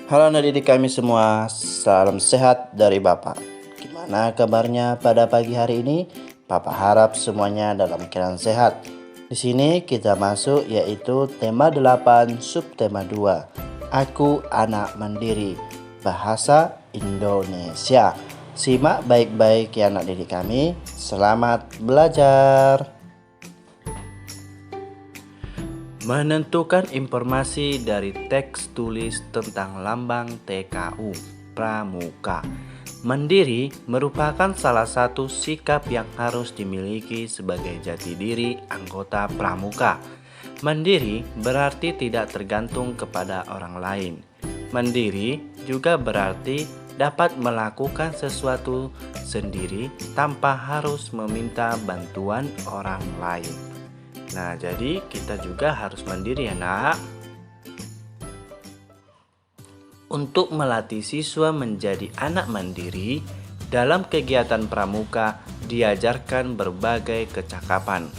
Halo anak didik kami semua, salam sehat dari Bapak. Gimana kabarnya pada pagi hari ini? Bapak harap semuanya dalam keadaan sehat. Di sini kita masuk yaitu tema 8 subtema 2. Aku anak mandiri, bahasa Indonesia. Simak baik-baik ya anak didik kami. Selamat belajar. Menentukan informasi dari teks tulis tentang lambang TKU Pramuka. Mandiri merupakan salah satu sikap yang harus dimiliki sebagai jati diri anggota pramuka. Mandiri berarti tidak tergantung kepada orang lain. Mandiri juga berarti dapat melakukan sesuatu sendiri tanpa harus meminta bantuan orang lain. Nah, jadi kita juga harus mandiri ya nak. Untuk melatih siswa menjadi anak mandiri, dalam kegiatan pramuka diajarkan berbagai kecakapan.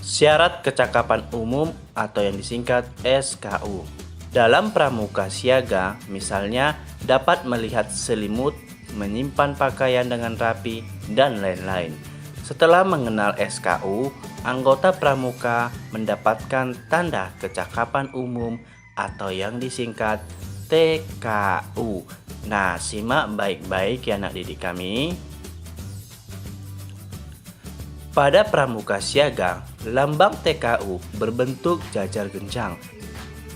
Syarat kecakapan umum atau yang disingkat SKU. Dalam pramuka siaga, misalnya dapat melihat selimut, menyimpan pakaian dengan rapi, dan lain-lain. Setelah mengenal SKU, anggota pramuka mendapatkan tanda kecakapan umum atau yang disingkat TKU. Nah, simak baik-baik ya anak didik kami. Pada pramuka siaga, lambang TKU berbentuk jajar genjang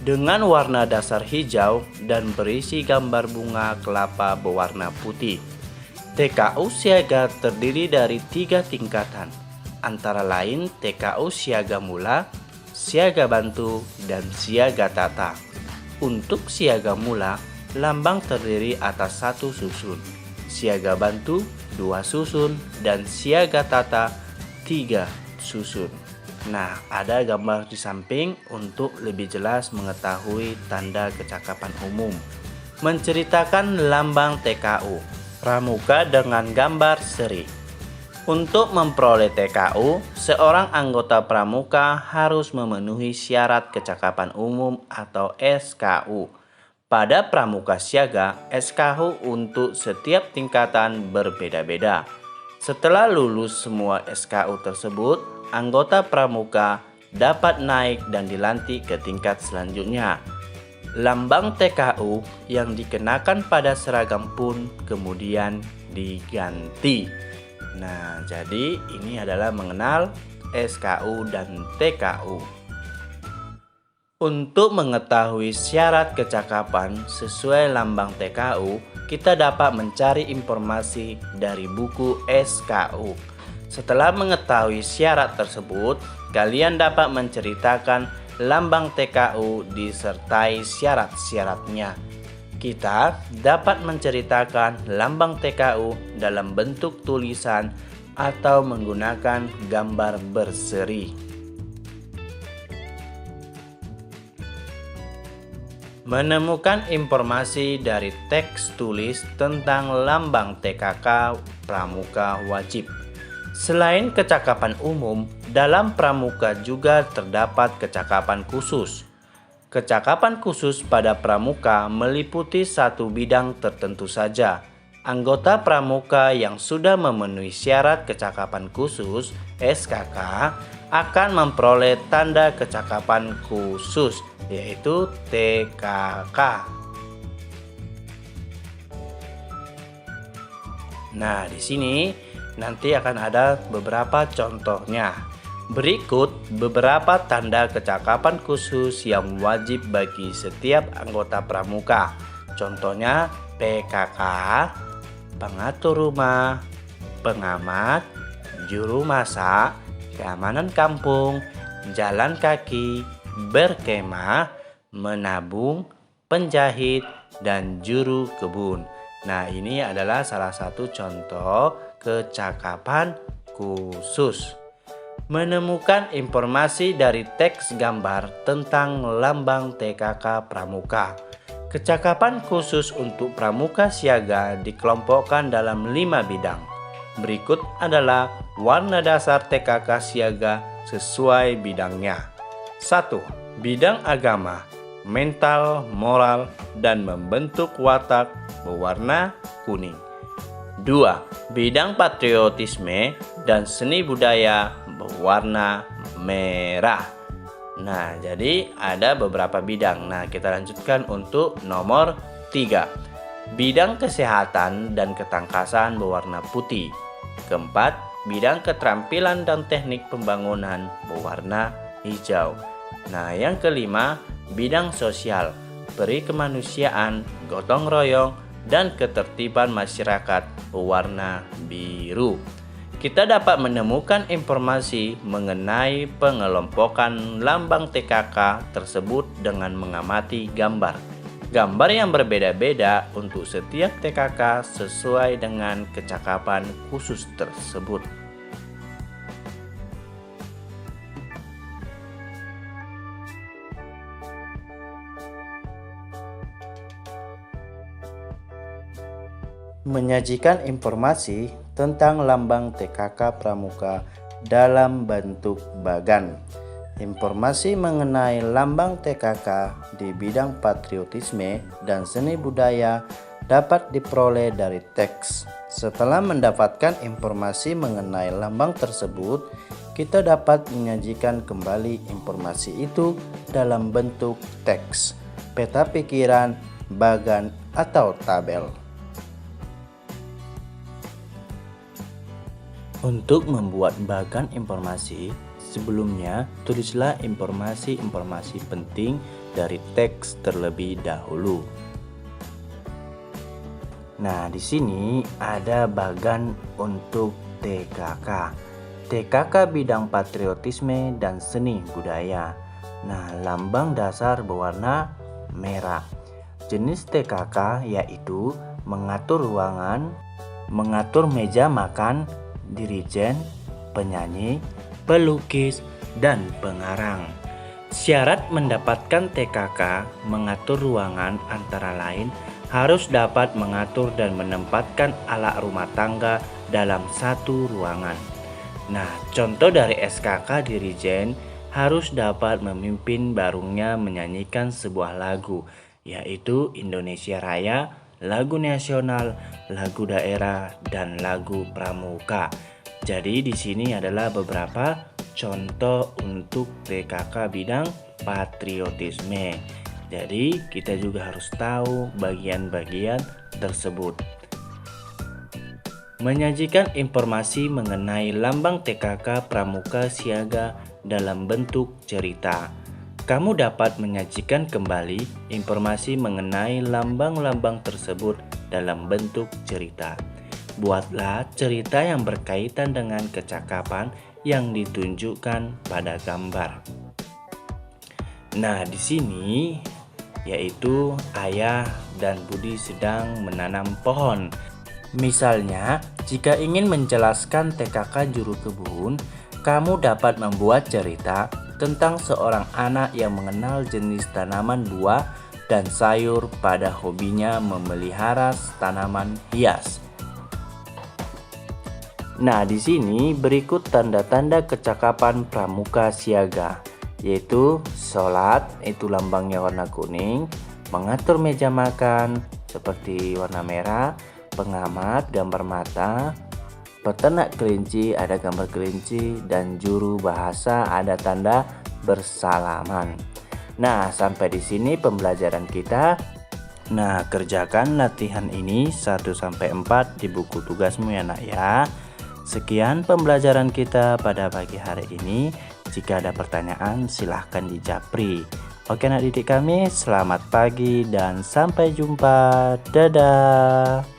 dengan warna dasar hijau dan berisi gambar bunga kelapa berwarna putih. TKU siaga terdiri dari 3 tingkatan, antara lain TKU siaga mula, siaga bantu, dan siaga tata. Untuk siaga mula, lambang terdiri atas 1 susun, siaga bantu 2 susun, dan siaga tata 3 susun. Nah, ada gambar di samping untuk lebih jelas mengetahui tanda kecakapan umum. Menceritakan lambang TKU pramuka dengan gambar seri. Untuk memperoleh TKU, seorang anggota pramuka harus memenuhi syarat kecakapan umum atau SKU. Pada pramuka siaga, SKU untuk setiap tingkatan berbeda-beda. Setelah lulus semua SKU tersebut, anggota pramuka dapat naik dan dilantik ke tingkat selanjutnya. Lambang TKU yang dikenakan pada seragam pun kemudian diganti. Nah, jadi ini adalah mengenal SKU dan TKU. Untuk mengetahui syarat kecakapan sesuai lambang TKU, kita dapat mencari informasi dari buku SKU. Setelah mengetahui syarat tersebut, kalian dapat menceritakan lambang TKU disertai syarat-syaratnya. Kita dapat menceritakan lambang TKU dalam bentuk tulisan atau menggunakan gambar berseri. Menemukan informasi dari teks tulis tentang lambang TKK Pramuka wajib. Selain kecakapan umum, dalam pramuka juga terdapat kecakapan khusus. Kecakapan khusus pada pramuka meliputi satu bidang tertentu saja. Anggota pramuka yang sudah memenuhi syarat kecakapan khusus (SKK) akan memperoleh tanda kecakapan khusus, yaitu TKK. Nah, di sini nanti akan ada beberapa contohnya. Berikut beberapa tanda kecakapan khusus yang wajib bagi setiap anggota pramuka. Contohnya PKK, pengatur rumah, pengamat, juru masak, keamanan kampung, jalan kaki, berkemah, menabung, penjahit, dan juru kebun. Nah, ini adalah salah satu contoh kecakapan khusus. Menemukan informasi dari teks gambar tentang lambang TKK Pramuka. Kecakapan khusus untuk pramuka siaga dikelompokkan dalam 5 bidang. Berikut adalah warna dasar TKK siaga sesuai bidangnya. 1. Bidang agama. mental, moral, dan membentuk watak berwarna kuning. 2. Bidang patriotisme dan seni budaya berwarna merah. Nah, jadi ada beberapa bidang. Nah, kita lanjutkan untuk nomor 3. Bidang kesehatan dan ketangkasan berwarna putih. Keempat, bidang keterampilan dan teknik pembangunan berwarna hijau. Nah, yang kelima, bidang sosial, peri kemanusiaan, gotong royong, dan ketertiban masyarakat berwarna biru. Kita dapat menemukan informasi mengenai pengelompokan lambang TKK tersebut dengan mengamati gambar. Gambar yang berbeda-beda untuk setiap TKK sesuai dengan kecakapan khusus tersebut. Menyajikan informasi tentang lambang TKK Pramuka dalam bentuk bagan. Informasi mengenai lambang TKK di bidang patriotisme dan seni budaya dapat diperoleh dari teks. Setelah mendapatkan informasi mengenai lambang tersebut, kita dapat menyajikan kembali informasi itu dalam bentuk teks, peta pikiran, bagan, atau tabel. Untuk membuat bagan informasi, sebelumnya tulislah informasi-informasi penting dari teks terlebih dahulu. Nah, di sini ada bagan untuk TKK. TKK bidang patriotisme dan seni budaya. Nah, lambang dasar berwarna merah. Jenis TKK yaitu mengatur ruangan, mengatur meja makan, dirijen, penyanyi, pelukis, dan pengarang. Syarat mendapatkan TKK mengatur ruangan antara lain harus dapat mengatur dan menempatkan alat rumah tangga dalam satu ruangan. Nah, contoh dari SKK dirijen harus dapat memimpin barungnya menyanyikan sebuah lagu, yaitu Indonesia Raya, lagu nasional, lagu daerah, dan lagu pramuka. Jadi di sini adalah beberapa contoh untuk TKK bidang patriotisme. Jadi kita juga harus tahu bagian-bagian tersebut. Menyajikan informasi mengenai lambang TKK Pramuka Siaga dalam bentuk cerita. Kamu dapat menyajikan kembali informasi mengenai lambang-lambang tersebut dalam bentuk cerita. Buatlah cerita yang berkaitan dengan kecakapan yang ditunjukkan pada gambar. Nah, di sini yaitu ayah dan Budi sedang menanam pohon. Misalnya, jika ingin menjelaskan TKK juru kebun, kamu dapat membuat cerita tentang seorang anak yang mengenal jenis tanaman buah dan sayur pada hobinya memelihara tanaman hias. Nah, di sini berikut tanda-tanda kecakapan pramuka siaga, yaitu sholat, itu lambangnya warna kuning, mengatur meja makan seperti warna merah, pengamat gambar mata, peternak kelinci ada gambar kelinci, dan juru bahasa ada tanda bersalaman. Nah, sampai di sini pembelajaran kita. Nah, kerjakan latihan ini 1-4 di buku tugasmu ya nak ya. Sekian pembelajaran kita pada pagi hari ini. Jika ada pertanyaan silahkan dijapri. Oke anak didik kami, selamat pagi dan sampai jumpa. Dadah.